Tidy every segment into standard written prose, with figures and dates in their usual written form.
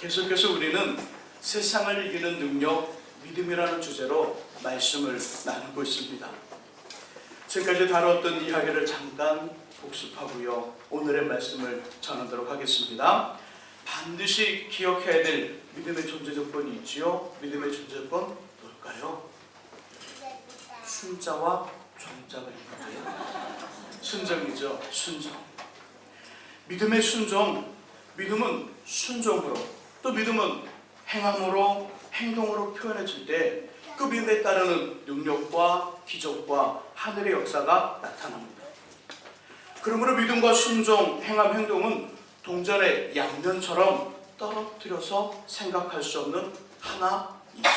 계속해서 우리는 세상을 이기는 능력, 믿음이라는 주제로 말씀을 나누고 있습니다. 지금까지 다뤘던 이야기를 잠깐 복습하고요. 오늘의 말씀을 전하도록 하겠습니다. 반드시 기억해야 될 믿음의 존재 조건이 있지요. 믿음의 존재 조건 뭘까요? 순자와 종자가 있는데요. 순종이죠. 순종. 믿음의 순종. 믿음은 순종으로, 또 믿음은 행함으로, 행동으로 표현해질 때 그 믿음에 따르는 능력과 기적과 하늘의 역사가 나타납니다. 그러므로 믿음과 순종, 행함, 행동은 동전의 양면처럼 떨어뜨려서 생각할 수 없는 하나입니다.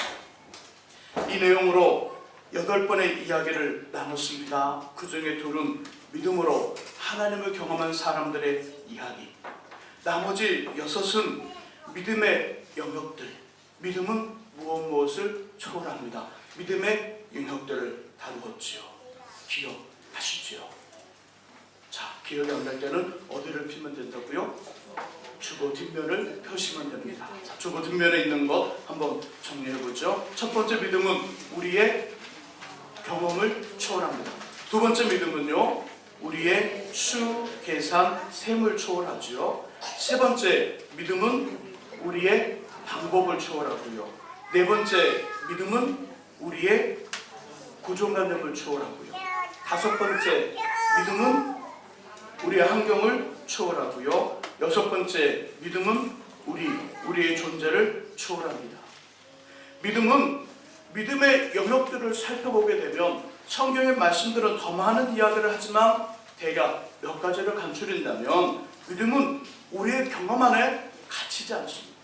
이 내용으로 8번의 이야기를 나눴습니다. 그 중에 둘은 믿음으로 하나님을 경험한 사람들의 이야기, 나머지 6은 믿음의 영역들, 믿음은 무엇을 초월합니다. 믿음의 영역들을 다루었지요. 기억하시지요? 자, 기억이 안 날 때는 어디를 펴면 된다고요? 주보 뒷면을 펴시면 됩니다. 자, 주보 뒷면에 있는 것 한번 정리해보죠. 첫 번째 믿음은 우리의 경험을 초월합니다. 두 번째 믿음은요, 우리의 수, 계산, 셈을 초월하죠. 세 번째 믿음은 우리의 방법을 초월하고요. 네 번째 믿음은 우리의 고정관념을 초월하고요. 다섯 번째 믿음은 우리의 환경을 초월하고요. 여섯 번째 믿음은 우리의 존재를 초월합니다. 믿음은 믿음의 영역들을 살펴보게 되면 성경의 말씀들은 더 많은 이야기를 하지만 대략 몇 가지를 간추린다면 믿음은 우리의 경험 안에 갇히지 않습니다.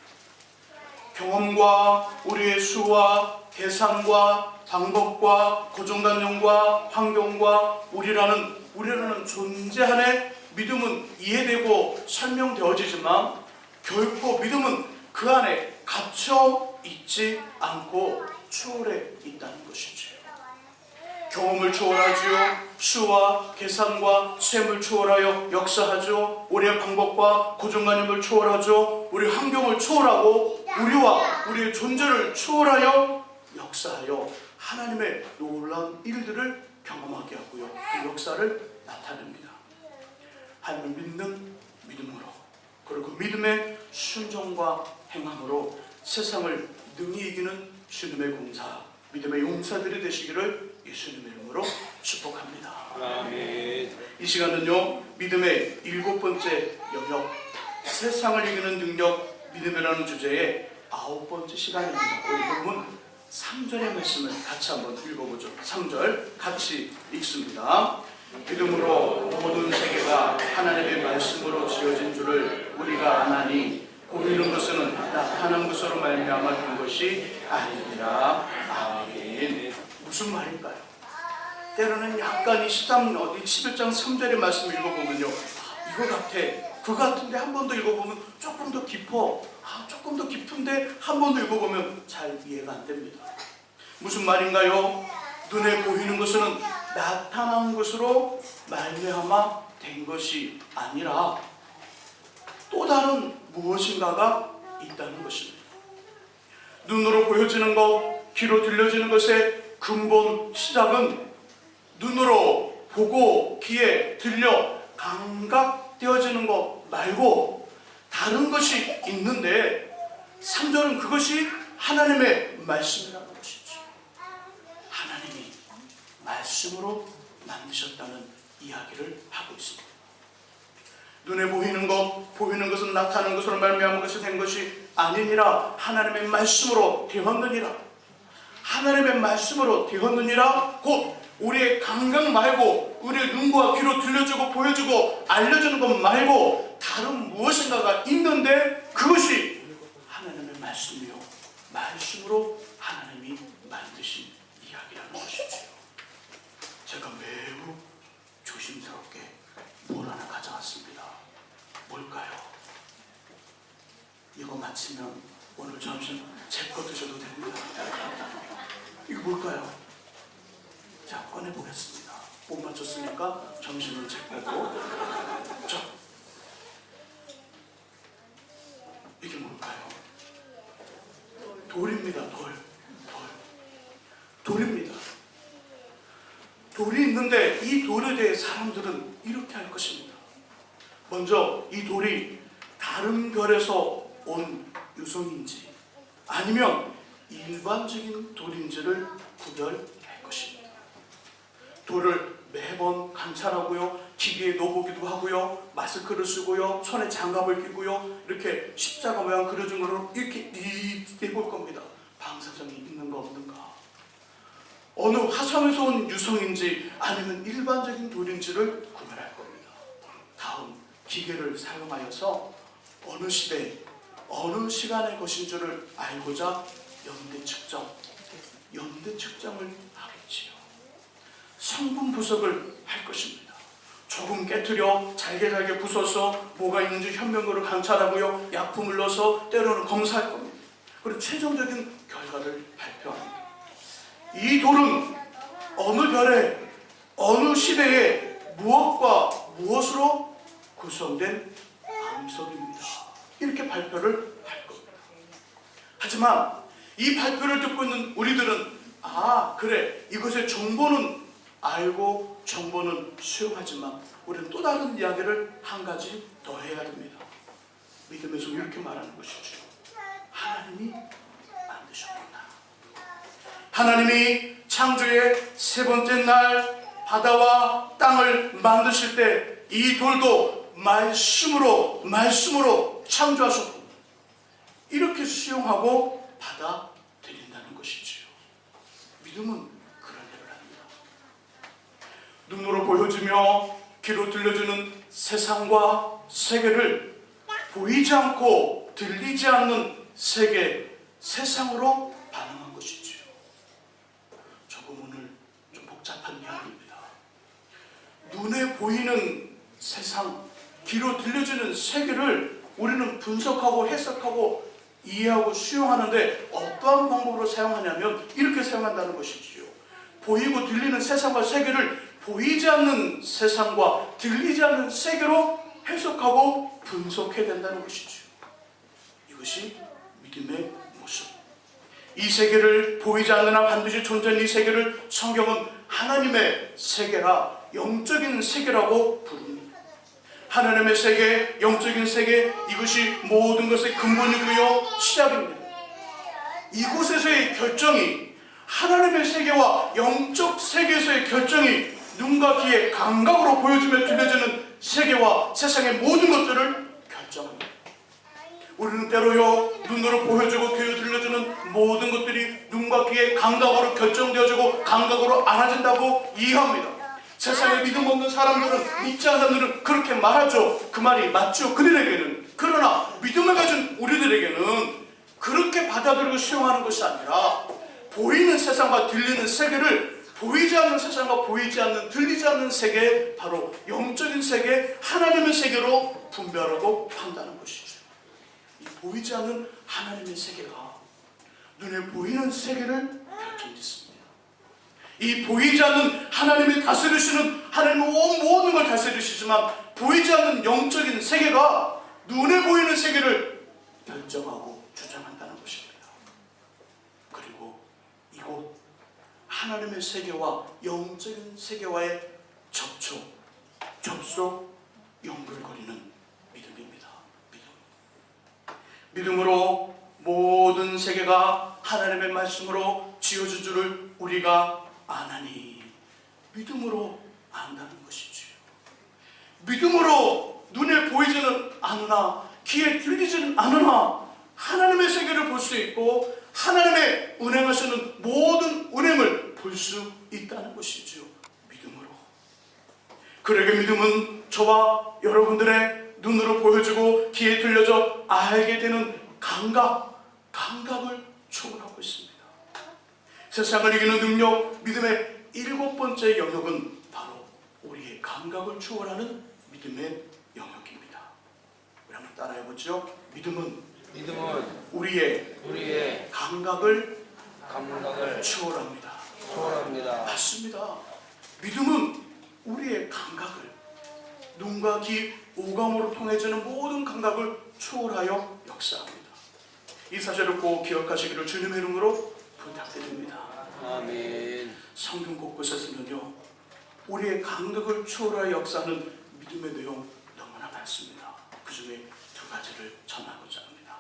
경험과 우리의 수와 계산과 방법과 고정관념과 환경과 우리라는 존재 안에 믿음은 이해되고 설명되어지지만 결코 믿음은 그 안에 갇혀 있지 않고 초월해 있다는 것이지요. 경험을 초월하지요. 수와 계산과 셈을 초월하여 역사하죠. 우리의 방법과 고정관념을 초월하죠. 우리 환경을 초월하고 우리와 우리의 존재를 초월하여 역사하여 하나님의 놀라운 일들을 경험하게 하고요. 그 역사를 나타냅니다. 하나님을 믿는 믿음으로, 그리고 믿음의 순종과 행함으로 세상을 능히 이기는 주님의 공사, 믿음의 용사들이 되시기를 예수님의 이름으로 축복합니다. 아멘. 이 시간은요, 믿음의 7번째 영역, 세상을 이기는 능력, 믿음이라는 주제의 9번째 시간입니다. 우리 그러면 3절의 말씀을 같이 한번 읽어보죠. 3절 같이 읽습니다. 믿음으로 모든 세계가 하나님의 말씀으로 지어진 줄을 우리가 아나니 보이는 것은 나타난 것으로 말미암아 된 것이 아니니라. 아멘. 무슨 말일까요? 때로는 약간 11장 3절의 말씀 읽어보면요, 이거 같아, 그거 같은데 한 번 더 읽어보면 조금 더 깊어, 조금 더 깊은데 한 번 더 읽어보면 잘 이해가 안 됩니다. 무슨 말인가요? 눈에 보이는 것은 나타난 것으로 말미암아 된 것이 아니라 또 다른 무엇인가가 있다는 것입니다. 눈으로 보여지는 것, 귀로 들려지는 것의 근본 시작은 눈으로 보고 귀에 들려 감각되어지는 것 말고 다른 것이 있는데 3절은 그것이 하나님의 말씀이라는 것이지. 하나님이 말씀으로 만드셨다는 이야기를 하고 있습니다. 눈에 보이는 것은 나타나는 것으로 말미암은 것이 된 것이 아니니라. 하나님의 말씀으로 되었느니라. 하나님의 말씀으로 되었느니라. 곧 우리의 감각 말고 우리의 눈과 귀로 들려주고 보여주고 알려주는 것 말고 다른 무엇인가가 있는데 그것이 하나님의 말씀이요, 말씀으로 하나님이 만드신 이야기라는 것이지요. 제가 매우 조심스럽게 뭘 하나 가져왔습니다. 뭘까요? 이거 마치면 오늘 점심 제 거 드셔도 됩니다. 이거 뭘까요? 자, 꺼내보겠습니다. 못 맞췄으니까 점심은 제 거고. 자, 이게 뭘까요? 돌입니다. 돌입니다. 돌이 있는데 이 돌에 대해 사람들은 이렇게 할 것입니다. 먼저 이 돌이 다른 별에서 온 유성인지 아니면 일반적인 돌인지를 구별할 것입니다. 돌을 매번 관찰하고요, 기계에 넣어보기도 하고요, 마스크를 쓰고요, 손에 장갑을 끼고요, 이렇게 십자가 모양 그려준 걸로 이렇게 해볼 겁니다. 방사성이 있는가 없는가, 어느 화성에서 온 유성인지 아니면 일반적인 돌인지를 구별할 겁니다. 다음, 기계를 사용하여서 어느 시대, 어느 시간의 것인 줄을 알고자 연대 측정을 하겠지요. 성분 분석을 할 것입니다. 조금 깨트려 잘게 부숴서 뭐가 있는지 현명도를 관찰하고요, 약품을 넣어서 때로는 검사할 겁니다. 그리고 최종적인 결과를 발표합니다. 이 돌은 어느 별에, 어느 시대에 무엇과 무엇으로 구성된 암석입니다. 이렇게 발표를 할 겁니다. 하지만 이 발표를 듣고 있는 우리들은 그래, 이것의 정보는 알고 정보는 수용하지만 우리는 또 다른 이야기를 한 가지 더 해야 됩니다. 믿음에서 이렇게 말하는 것이죠. 하나님이 만드셨구나. 하나님이 창조의 세 번째 날 바다와 땅을 만드실 때 이 돌도 말씀으로 창조하셨고 이렇게 수용하고 받아들인다는 것이지요. 믿음은 그런 일을 합니다. 눈으로 보여주며 귀로 들려주는 세상과 세계를 보이지 않고 들리지 않는 세계, 세상으로 반응한 것이지요. 조금 오늘 좀 복잡한 이야기입니다. 눈에 보이는 세상, 귀로 들려주는 세계를 우리는 분석하고 해석하고 이해하고 수용하는데 어떠한 방법으로 사용하냐면 이렇게 사용한다는 것이지요. 보이고 들리는 세상과 세계를 보이지 않는 세상과 들리지 않는 세계로 해석하고 분석해야 된다는 것이지요. 이것이 믿음의 모습. 이 세계를 보이지 않으나 반드시 존재하는 이 세계를 성경은 하나님의 세계라, 영적인 세계라고 부릅니다. 하나님의 세계, 영적인 세계, 이것이 모든 것의 근본이고요, 시작입니다. 이곳에서의 결정이, 하나님의 세계와 영적 세계에서의 결정이 눈과 귀의 감각으로 보여주며 들려주는 세계와 세상의 모든 것들을 결정합니다. 우리는 때로요, 눈으로 보여주고 귀로 들려주는 모든 것들이 눈과 귀의 감각으로 결정되어지고 감각으로 알아진다고 이해합니다. 세상에 믿음 없는 사람들은, 믿지 않는 사람들은 그렇게 말하죠. 그 말이 맞죠, 그들에게는. 그러나 믿음을 가진 우리들에게는 그렇게 받아들이고 수용하는 것이 아니라 보이는 세상과 들리는 세계를 보이지 않는 세상과 보이지 않는, 들리지 않는 세계, 바로 영적인 세계, 하나님의 세계로 분별하고 판단하는 것이죠. 이 보이지 않는 하나님의 세계가 눈에 보이는 세계를 결정짓습니다. 이 보이지 않는 하나님이 다스리시는, 하나님은 모든 걸 다스리시지만 보이지 않는 영적인 세계가 눈에 보이는 세계를 결정하고 주장한다는 것입니다. 그리고 이곳 하나님의 세계와 영적인 세계와의 접속, 연결거리는 믿음입니다. 믿음으로 모든 세계가 하나님의 말씀으로 지어진 줄을 우리가 아나니, 믿음으로 안다는 것이지요. 믿음으로 눈에 보이지는 않으나 귀에 들리지는 않으나 하나님의 세계를 볼 수 있고 하나님의 운행하시는 모든 운행을 볼 수 있다는 것이지요. 믿음으로. 그러게 믿음은 저와 여러분들의 눈으로 보여주고 귀에 들려져 알게 되는 감각을 초월하고 있습니다. 세상을 이기는 능력, 믿음의 7번째 영역은 바로 우리의 감각을 초월하는 믿음의 영역입니다. 우리 한번 따라해보죠. 믿음은 우리의 감각을 초월합니다. 맞습니다. 믿음은 우리의 감각을, 눈과 귀, 오감으로 통해지는 모든 감각을 초월하여 역사합니다. 이 사실을 꼭 기억하시기를 주님의 이름으로 부탁드립니다. 아멘. 성경 곳곳에서는요, 우리의 감각을 초월하여 역사하는 믿음의 내용 너무나 많습니다. 그 중에 두 가지를 전하고자 합니다.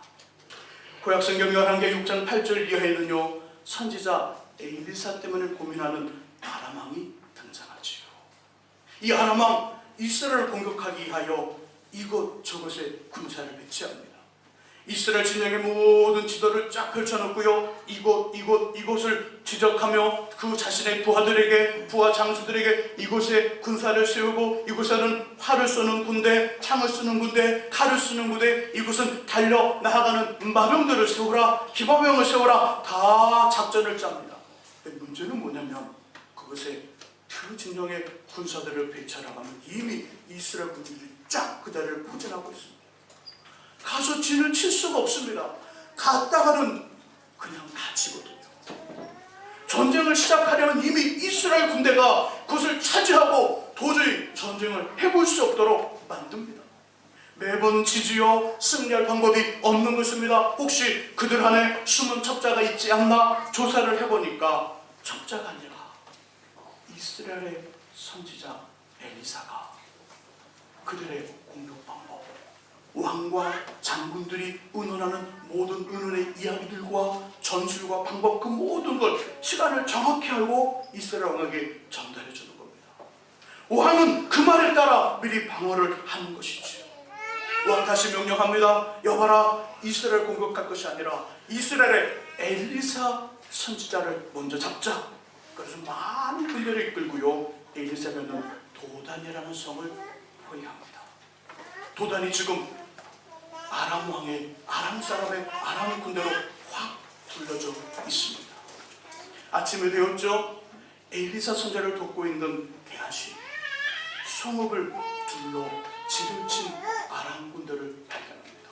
구약성경 11개 6장 8절 이하에는요, 선지자 엘리사 때문에 고민하는 아람 왕이 등장하지요. 이 아람 왕, 이스라엘을 공격하기 위하여 이곳저곳에 군사를 배치합니다. 이스라엘 진영의 모든 지도를 쫙 펼쳐놓고요, 이곳을 지적하며 그 자신의 부하들에게, 부하 장수들에게 이곳에 군사를 세우고, 이곳에는 활을 쏘는 군대, 창을 쓰는 군대, 칼을 쓰는 군대, 이곳은 달려 나아가는 마병들을 세우라, 기마병을 세우라, 다 작전을 짭니다. 문제는 뭐냐면 그것에 그 진영의 군사들을 배치하라면 이미 이스라엘 군들이 쫙 그 자리를 포진하고 있습니다. 가서 진을 칠 수가 없습니다. 갔다가는 그냥 다치거든요. 전쟁을 시작하려면 이미 이스라엘 군대가 그것을 차지하고 도저히 전쟁을 해볼 수 없도록 만듭니다. 매번 지지어 승리할 방법이 없는 것입니다. 혹시 그들 안에 숨은 첩자가 있지 않나 조사를 해보니까 첩자가 아니라 이스라엘의 선지자 엘리사가 그들의 공격 방법, 왕과 장군들이 의논하는 모든 의논의 이야기들과 전술과 방법, 그 모든 걸 시간을 정확히 알고 이스라엘 왕에게 전달해 주는 겁니다. 왕은 그 말에 따라 미리 방어를 하는 것이지요. 왕 다시 명령합니다. 여봐라, 이스라엘 공격할 것이 아니라 이스라엘의 엘리사 선지자를 먼저 잡자. 그래서 많은 군대를 이끌고요, 엘리사는 도단이라는 성을 포위합니다. 도단이 지금 아람 왕의, 아람 사람의 아람 군대로 확 둘러져 있습니다. 아침이 되었죠. 엘리사 선지자를 돕고 있는 게하시 성읍을 둘러 지름친 아람 군대를 발견합니다.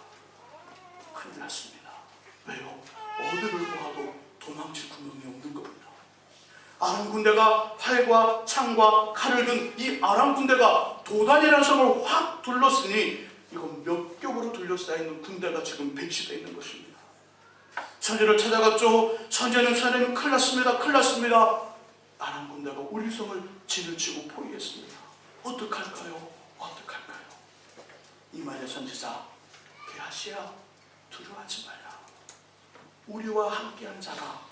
큰일 났습니다. 왜요? 어디를 보아도 도망칠 구멍이 없는 겁니다. 아람 군대가 활과 창과 칼을 든 이 아람 군대가 도단이라는 성을 확 둘렀으니 이건 몇 겹으로 둘러싸여있는 군대가 지금 배치되어 있는 것입니다. 선지를 찾아갔죠. 선지는 사람이 큰일 났습니다. 큰일 났습니다. 아람 군대가 우리 성을 진을 치고 포위했습니다. 어떡할까요? 어떡할까요? 이 말에 선지자 게하시야, 두려워하지 말라. 우리와 함께한 자가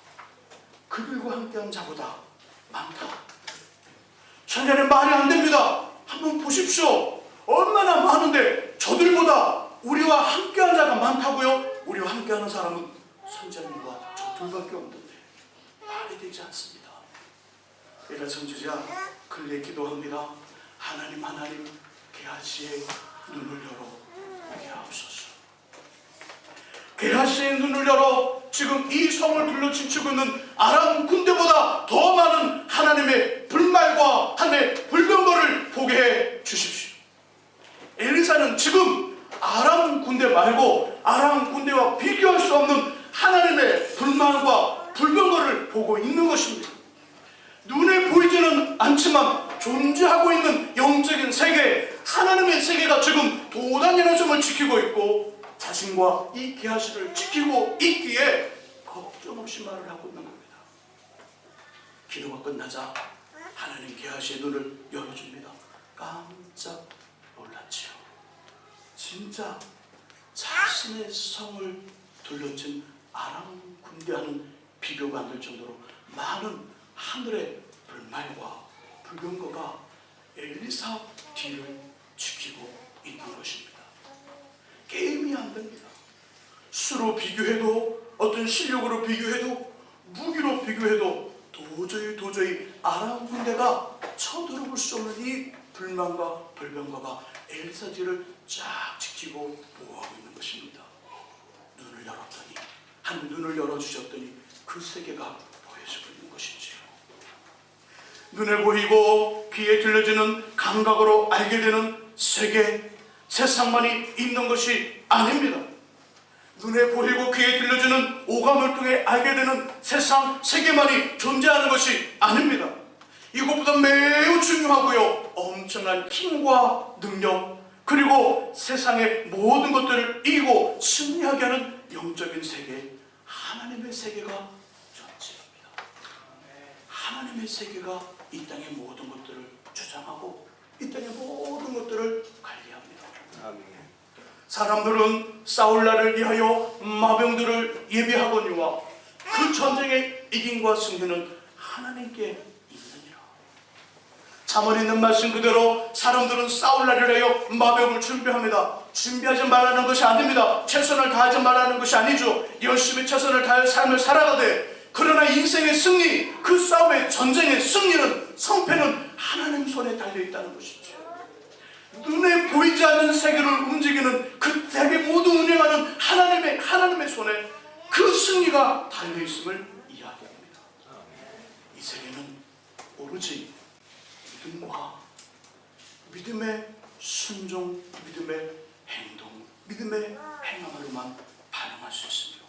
그들과 함께한 자보다 많다. 천년의 말이 안 됩니다. 한번 보십시오. 얼마나 많은데 저들보다 우리와 함께한 자가 많다고요? 우리와 함께하는 사람은 선지자님과 저 둘밖에 없는데 말이 되지 않습니다. 이래 선지자 그에게 기도합니다. 하나님, 게하시의 눈을 열어 보게 하옵소서. 게하시의 눈을 열어 지금 이 성을 둘러치고 있는 아람 군대보다 더 많은 하나님의 불말과 하나님의 불병거를 보게 해 주십시오. 엘리사는 지금 아람 군대 말고 아람 군대와 비교할 수 없는 하나님의 불만과 불병거를 보고 있는 것입니다. 눈에 보이지는 않지만 존재하고 있는 영적인 세계, 하나님의 세계가 지금 도단이라는 성을 지키고 있고 자신과 이 게하시를 지키고 있기에 걱정 없이 말을 하고 있는 겁니다. 기도가 끝나자 하나님 게하시의 눈을 열어줍니다. 깜짝 놀랐지요. 진짜 자신의 성을 둘러친 아람 군대와는 비교가 안 될 정도로 많은 하늘의 불말과 불병거가 엘리사 뒤를 지키고 있는 것입니다. 게임이 안 됩니다. 수로 비교해도, 어떤 실력으로 비교해도, 무기로 비교해도 도저히 아람 군대가 쳐들어볼 수 없는 이 불만과 불병거가 엘리사 뒤를 쫙 지키고 보호하고 있는 것입니다. 눈을 열었더니, 한 눈을 열어주셨더니 그 세계가 보여지고 있는 것이지요. 눈에 보이고 귀에 들려지는 감각으로 알게 되는 세계, 세상만이 있는 것이 아닙니다. 눈에 보이고 귀에 들려지는 오감을 통해 알게 되는 세상, 세계만이 존재하는 것이 아닙니다. 이것보다 매우 중요하고요, 엄청난 힘과 능력, 그리고 세상의 모든 것들을 이기고 승리하게 하는 영적인 세계, 하나님의 세계가 존재합니다. 하나님의 세계가 이 땅의 모든 것들을 주장하고 이 땅의 모든 것들을 관리합니다. 아멘. 사람들은 싸울 날을 위하여 마병들을 예비하거니와 그 전쟁의 이김과 승리는 하나님께 있느니라. 잠언 있는 말씀 그대로 사람들은 싸울 날을 위하여 마병을 준비합니다. 준비하지 말라는 것이 아닙니다. 최선을 다하지 말라는 것이 아니죠. 열심히 최선을 다해 삶을 살아가되, 그러나 인생의 승리, 그 싸움의 전쟁의 승리는, 성패는 하나님 손에 달려있다는 것이죠. 눈에 보이지 않는 세계를 움직이는 그 세계 모두 운행하는 하나님의 손에 그 승리가 달려있음을 이야기합니다. 이 세계는 오로지 믿음과 믿음의 순종, 믿음의 행동, 믿음의 행함으로만 반응할 수 있습니다.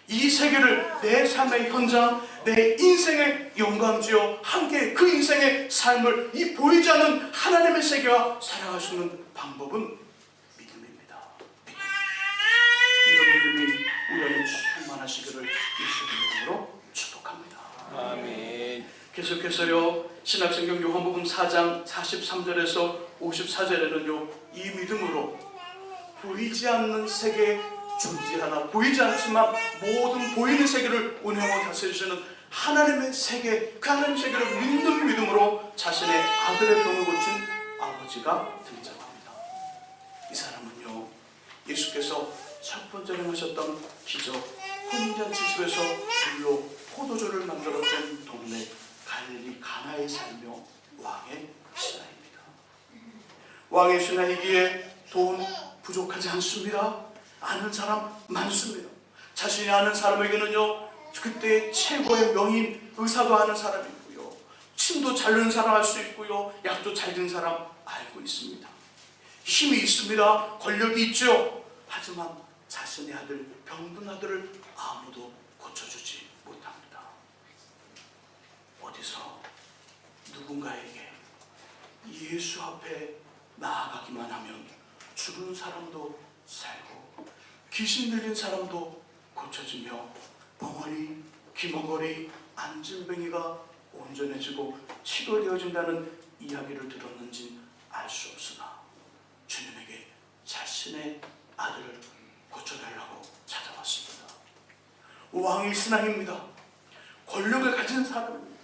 이 세계를 내 삶의 현장, 내 인생의 영광지요, 함께 그 인생의 삶을 이 보이지 않는 하나님의 세계와 살아갈 수 있는 방법은 믿음입니다. 이런 믿음이 우리에게 충만하시기를 예수의 이름으로 축복합니다. 아멘. 계속해서요, 신약성경 요한복음 4장 43절에서 54절에는요, 이 믿음으로 보이지 않는 세계 존재하나, 보이지 않지만 모든 보이는 세계를 운영하고 다스리시는 하나님의 세계, 그 하나님의 세계를 믿는 믿음으로 자신의 아들의 병을 고친 아버지가 등장합니다. 이 사람은요, 예수께서 첫 번째 행하셨던 기적, 혼인잔치 집에서 불로 포도주를 만들었던 동네 갈릴리 가나에 살며 왕의 신하입니다. 왕의 신하이기에 돈 부족하지 않습니다. 아는 사람 많습니다. 자신이 아는 사람에게는요, 그때 최고의 명인 의사도 아는 사람이 있고요, 침도 잘 넣는 사람 알 수 있고요, 약도 잘 든 사람 알고 있습니다. 힘이 있습니다. 권력이 있죠. 하지만 자신의 아들, 병든 아들을 아무도 고쳐주지 못합니다. 어디서 누군가에게 예수 앞에 나아가기만 하면 죽은 사람도 살고 귀신 들린 사람도 고쳐지며 벙어리, 기머거리, 안진뱅이가 온전해지고 치료되어진다는 이야기를 들었는지 알 수 없으나 주님에게 자신의 아들을 고쳐달라고 찾아왔습니다. 왕의 신앙입니다. 권력을 가진 사람입니다.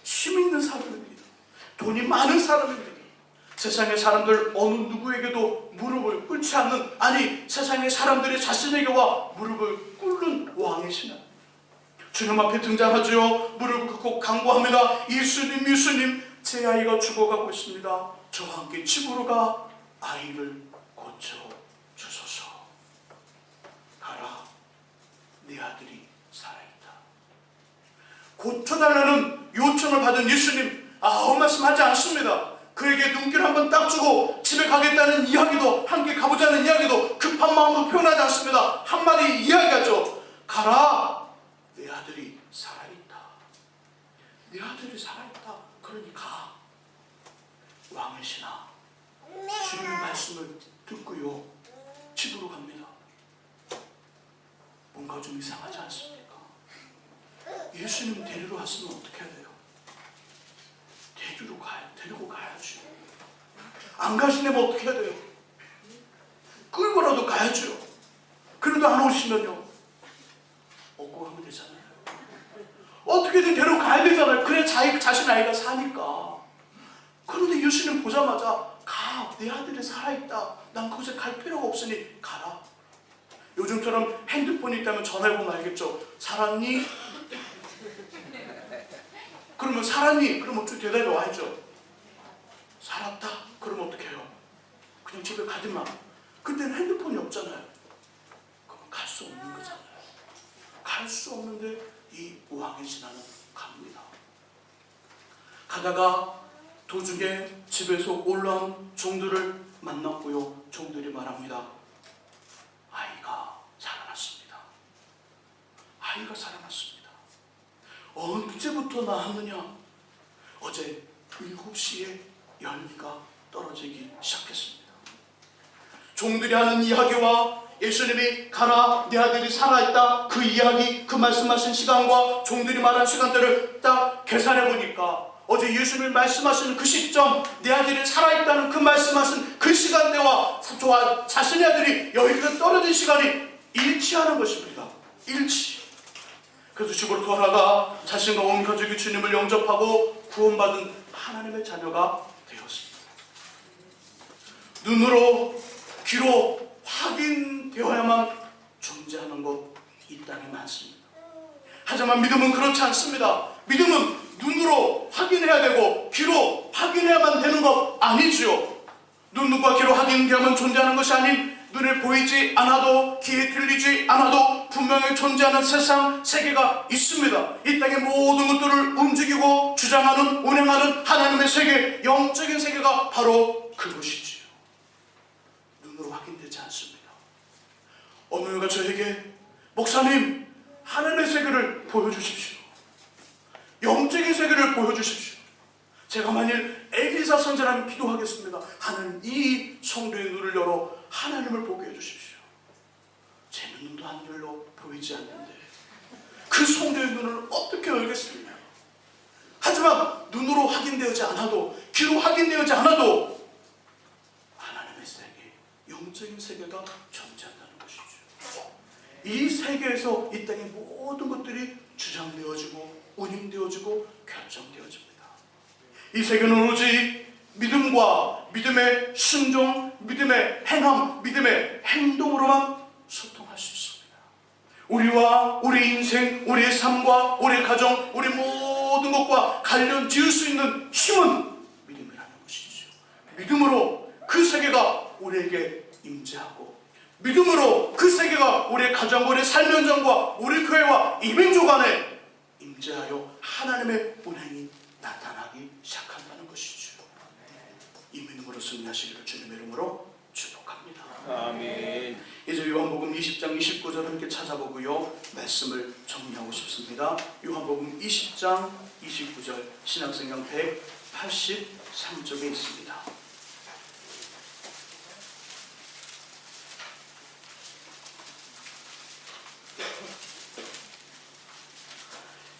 힘 있는 사람입니다. 돈이 많은 사람입니다. 세상의 사람들 어느 누구에게도 무릎을 꿇지 않는, 아니 세상의 사람들이 자신에게 와 무릎을 꿇는 왕의 신앙. 주님 앞에 등장하죠. 무릎을 꿇고 간구합니다. 예수님, 제 아이가 죽어가고 있습니다. 저와 함께 집으로 가 아이를 고쳐주소서. 가라, 네 아들이 살아있다. 고쳐달라는 요청을 받은 예수님 아무 말씀하지 않습니다. 그에게 눈길 한번 딱 주고 집에 가겠다는 이야기도, 함께 가보자는 이야기도, 급한 마음도 표현하지 않습니다. 한마디 이야기하죠. 가라, 내 아들이 살아있다. 내 아들이 살아있다. 그러니 가. 왕의 신하, 주님의 말씀을 듣고요, 집으로 갑니다. 뭔가 좀 이상하지 않습니까? 예수님 데리러 왔으면 어떻게 해야 돼요? 데리고 가야죠. 안 가시려면 어떻게 해야 돼요? 끌고라도 가야죠. 그래도 안 오시면요, 얻고 가면 되잖아요. 어떻게든 데려가야 되잖아요. 그래야 자신 아이가 사니까. 그런데 예수님 보자마자 가, 내 아들이 살아있다. 난 그곳에 갈 필요가 없으니 가라. 요즘처럼 핸드폰이 있다면 전화해보면 알겠죠. 살았니? 그러면 살았니? 그러면 어떻게 대답이 와야죠. 살았다? 그러면 어떻게 해요? 그냥 집에 가든만. 그때는 핸드폰이 없잖아요. 그럼 갈 수 없는 거잖아요. 갈 수 없는데 이 왕의 신하는 갑니다. 가다가 도중에 집에서 올라온 종들을 만났고요, 종들이 말합니다. 아이가 살아났습니다. 아이가 살아났습니다. 언제부터 나왔느냐? 어제 7시에 열기가 떨어지기 시작했습니다. 종들이 하는 이야기와 예수님이 가라 내 아들이 살아있다 그 이야기 그 말씀하신 시간과 종들이 말한 시간대를 딱 계산해 보니까 어제 예수님이 말씀하신 그 시점 내 아들이 살아있다는 그 말씀하신 그 시간대와 저와 자신의 아들이 여기가 떨어진 시간이 일치하는 것입니다. 일치. 그래서 집으로 돌아가 자신과 온 가족이 주님을 영접하고 구원받은 하나님의 자녀가 되었습니다. 눈으로 귀로 확인되어야만 존재하는 것 이 땅에 많습니다. 하지만 믿음은 그렇지 않습니다. 믿음은 눈으로 확인해야 되고 귀로 확인해야만 되는 것 아니지요. 눈과 귀로 확인되어야만 존재하는 것이 아닌 눈에 보이지 않아도 귀에 들리지 않아도 분명히 존재하는 세상 세계가 있습니다. 이 땅의 모든 것들을 움직이고 주장하는 운행하는 하나님의 세계, 영적인 세계가 바로 그것이지요. 눈으로 확인되지 않습니다. 어느 누가 저에게 목사님 하나님의 세계를 보여주십시오. 영적인 세계를 보여주십시오. 제가 만일 엘리사 선지자라면 기도하겠습니다. 하나님 이 성도의 눈을 열어 하나님을 보게 해주십시오. 제 눈도 안 열려 보이지 않는데 그 성도의 눈을 어떻게 열겠습니까? 하지만 눈으로 확인되지 않아도 귀로 확인되지 않아도 하나님의 세계, 영적인 세계가 존재한다는 것이죠. 이 세계에서 이 땅의 모든 것들이 주장되어지고 운행되어지고 결정되어집니다. 이 세계는 오직 믿음과 믿음의 순종, 믿음의 행함, 믿음의 행동으로만 소통할 수 있습니다. 우리와 우리 인생, 우리의 삶과 우리의 가정, 우리 모든 것과 관련 지을 수 있는 힘은 믿음이라는 것이죠. 믿음으로 그 세계가 우리에게 임재하고 믿음으로 그 세계가 우리의 가정, 우리의 삶 현장과 우리 교회와 이민족 안에 임재하여 하나님의 운행이 나타나기 시작한다는 것이죠. 이 믿음으로 승리하시기를 주님의 이름으로 축복합니다. 아멘. 이제 요한복음 20장 29절 함께 찾아보고요. 말씀을 정리하고 싶습니다. 요한복음 20장 29절 신약성경 183쪽에 있습니다.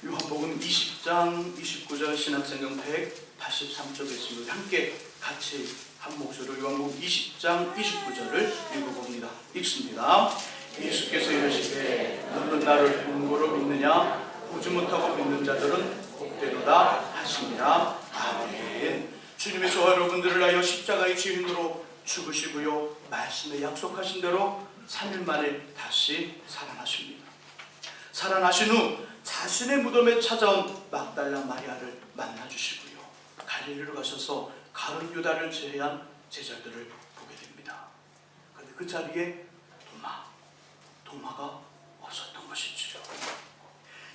요한복음 20장 29절 신약성경 183쪽에 있습니다. 함께 같이 한 목소리로 요한복음 20장 29절을 읽어봅니다. 읽습니다. 예수께서 이르시되 너는 나를 본 거로 믿느냐? 보지 못하고 믿는 자들은 복되도다 하시니라. 아멘. 주님의 저와 여러분들을 위하여 십자가의 주인으로 죽으시고요. 말씀에 약속하신 대로 3일 만에 다시 살아나십니다. 살아나신 후 자신의 무덤에 찾아온 막달라 마리아를 만나주시고요. 갈릴리로 가셔서 가룟 유다를 제외한 제자들을 보게 됩니다. 그런데 그 자리에 도마가 없었던 것이지요.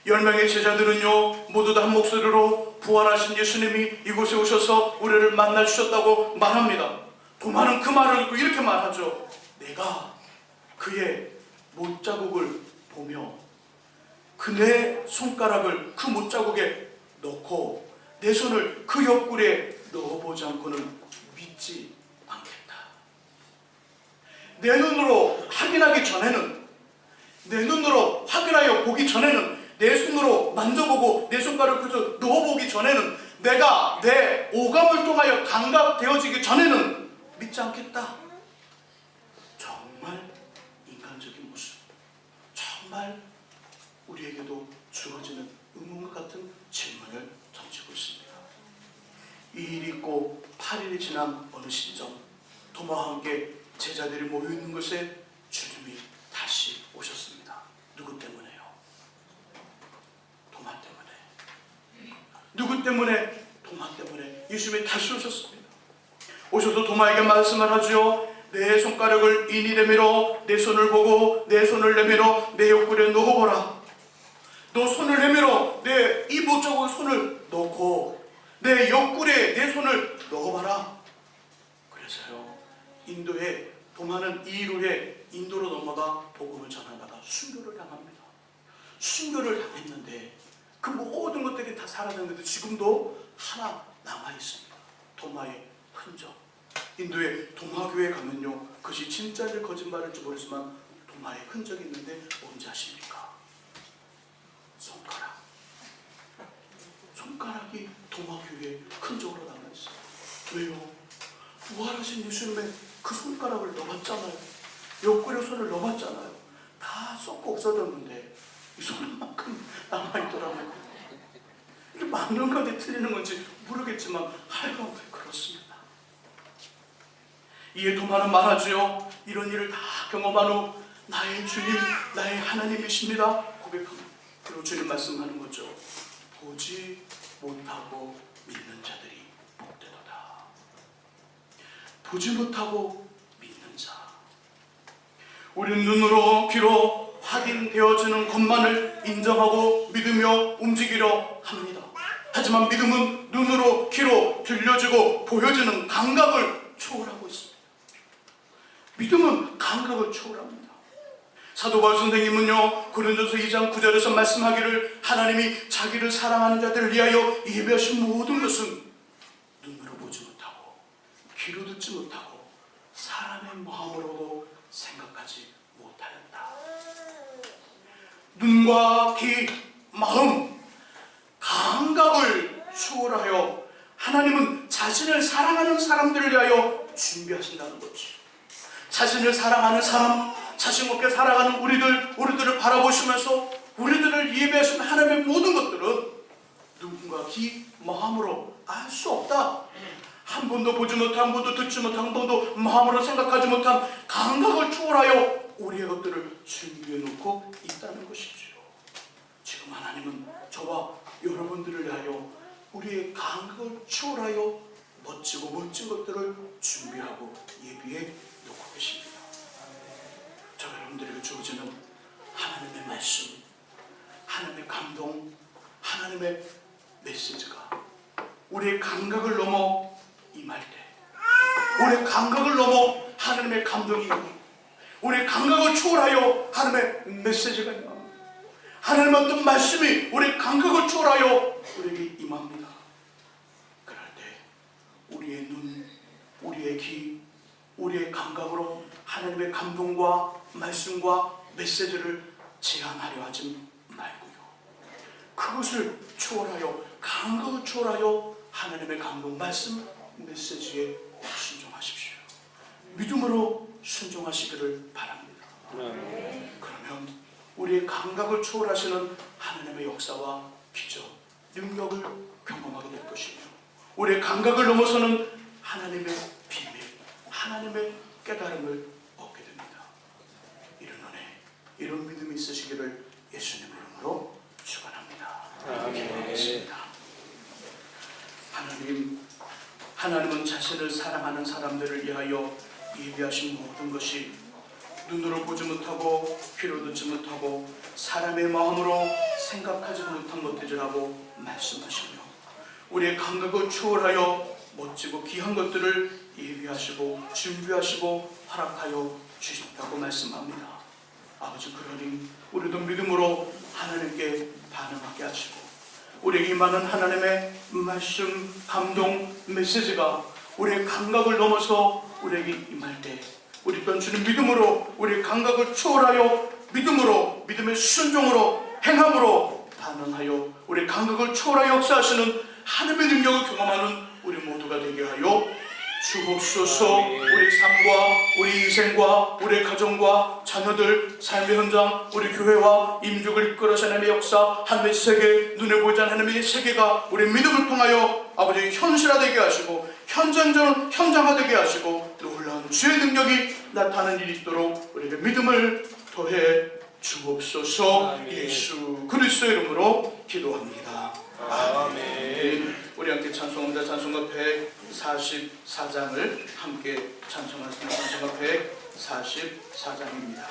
10명의 제자들은요 모두 다 한 목소리로 부활하신 예수님이 이곳에 오셔서 우리를 만나주셨다고 말합니다. 도마는 그 말을 듣고 이렇게 말하죠. 내가 그의 못자국을 보며 그 내 손가락을 그 못자국에 넣고 내 손을 그 옆구리에 넣어보지 않고는 믿지 않겠다. 내 눈으로 확인하기 전에는, 내 눈으로 확인하여 보기 전에는, 내 손으로 만져보고 내 손가락을 그래서 넣어보기 전에는, 내가 내 오감을 통하여 감각되어지기 전에는 믿지 않겠다. 정말 인간적인 모습, 정말 우리에게도 주어지는 의문과 같은 질문을 던지고 있습니다. 이 일이 있고 8일이 지난 어느 시점 도마와 함께 제자들이 모여있는 곳에 주님이 다시 오셨습니다. 누구 때문에요? 도마 때문에. 누구 때문에? 도마 때문에 예수님이 다시 오셨습니다. 오셔서 도마에게 말씀을 하죠. 내 손가락을 이니 내밀어 내 손을 보고 내 손을 내밀어 내 옆구리에 넣어보라. 너 손을 내밀어 내 이 못자국에 손을 넣고 내 옆구리에 내 손을 넣어봐라. 그래서요 인도에 도마는 이 일 후에 인도로 넘어가 복음을 전하다가 순교를 당합니다. 순교를 당했는데 그 모든 것들이 다 사라졌는데 지금도 하나 남아있습니다. 도마의 흔적. 인도의 도마교회에 가면요 그것이 진짜인지 거짓말일지 모르지만 도마의 흔적이 있는데 뭔지 아십니까? 손가락. 손가락이 도마 위에 흔적으로 남아있어요. 왜요? 부활하신 예수님의 그 손가락을 넣었잖아요. 옆구리에 손을 넣었잖아요. 다 썩고 없어졌는데 이 손만큼 남아있더라고요. 이게 맞는 건지 틀리는 건지 모르겠지만 하여간 그렇습니다. 이에 도마는 말하지요. 이런 일을 다 경험한 후 나의 주님, 나의 하나님이십니다 고백합니다. 그리고 주님 말씀하는 거죠. 보지 못하고 믿는 자들이 복되도다. 보지 못하고 믿는 자. 우리는 눈으로 귀로 확인되어지는 것만을 인정하고 믿으며 움직이려 합니다. 하지만 믿음은 눈으로 귀로 들려지고 보여지는 감각을 초월하고 있습니다. 믿음은 감각을 초월합니다. 사도 바울 선생님은요, 고린도서 2장 9절에서 말씀하기를 하나님이 자기를 사랑하는 자들을 위하여 예비하신 모든 것은 눈으로 보지 못하고 귀로 듣지 못하고 사람의 마음으로도 생각하지 못하였다. 눈과 귀, 마음, 감각을 초월하여 하나님은 자신을 사랑하는 사람들을 위하여 준비하신다는 거지. 자신을 사랑하는 사람, 자신 없게 살아가는 우리들을 바라보시면서 우리들을 예배하신 하나님의 모든 것들은 눈과 귀, 마음으로 알 수 없다. 한 번도 보지 못한, 한 번도 듣지 못한, 한 번도 마음으로 생각하지 못한 감각을 초월하여 우리의 것들을 준비해 놓고 있다는 것이죠. 지금 하나님은 저와 여러분들을 위하여 우리의 감각을 초월하여 멋지고 멋진 것들을 준비하고 예비해 놓고 계십니다. 저 여러분들에게 주어지는 하나님의 말씀, 하나님의 감동, 하나님의 메시지가 우리의 감각을 넘어 임할 때, 우리의 감각을 넘어 하나님의 감동이 임합니다. 우리의 감각을 초월하여 하나님의 메시지가 임합니다. 하나님의 어떤 말씀이 우리의 감각을 초월하여 우리에게 임합니다. 그럴 때 우리의 눈, 우리의 귀, 우리의 감각으로 하나님의 감동과 말씀과 메시지를 제한하려 하지 말고요. 그것을 초월하여, 감각을 초월하여 하나님의 감동, 말씀, 메시지에 순종하십시오. 믿음으로 순종하시기를 바랍니다. 그러면 우리의 감각을 초월하시는 하나님의 역사와 기적, 능력을 경험하게 될 것이며 우리의 감각을 넘어서는 하나님의 비밀, 하나님의 깨달음을 얻게 됩니다. 이런 은혜, 이런 믿음이 있으시기를 예수님 이름으로 축원합니다. 기도하겠습니다. 하나님은 자신을 사랑하는 사람들을 위하여 예비하신 모든 것이 눈으로 보지 못하고 귀로 듣지 못하고 사람의 마음으로 생각하지 못한 것들이라고 말씀하시며 우리의 감각을 초월하여 멋지고 귀한 것들을 예비하시고 준비하시고 허락하여 주셨다고 말씀합니다. 아버지, 그러니 우리도 믿음으로 하나님께 반응하게 하시고 우리에게 임하는 하나님의 말씀, 감동, 메시지가 우리의 감각을 넘어서 우리에게 임할 때 우리 또한 주님 믿음으로 우리의 감각을 초월하여 믿음으로, 믿음의 순종으로, 행함으로 반응하여 우리의 감각을 초월하여 역사하시는 하나님의 능력을 경험하는 우리 모두가 되게 하여 주옵소서. 우리 삶과 우리 인생과 우리 가정과 자녀들, 삶의 현장, 우리 교회와 임족을 이끌어서 하나님의 역사, 하나님의 세계, 눈에 보이지 않는 하나님의 세계가 우리 믿음을 통하여 아버지 현실화되게 하시고 현장화되게 하시고 놀라운 주의 능력이 나타나는 일이 있도록 우리에게 믿음을 더해 주옵소서. 예수 그리스도 이름으로 기도합니다. 아멘. 우리 함께 찬송합니다. 찬송가 144장을 함께 찬송하겠습니다. 찬송가 144장입니다.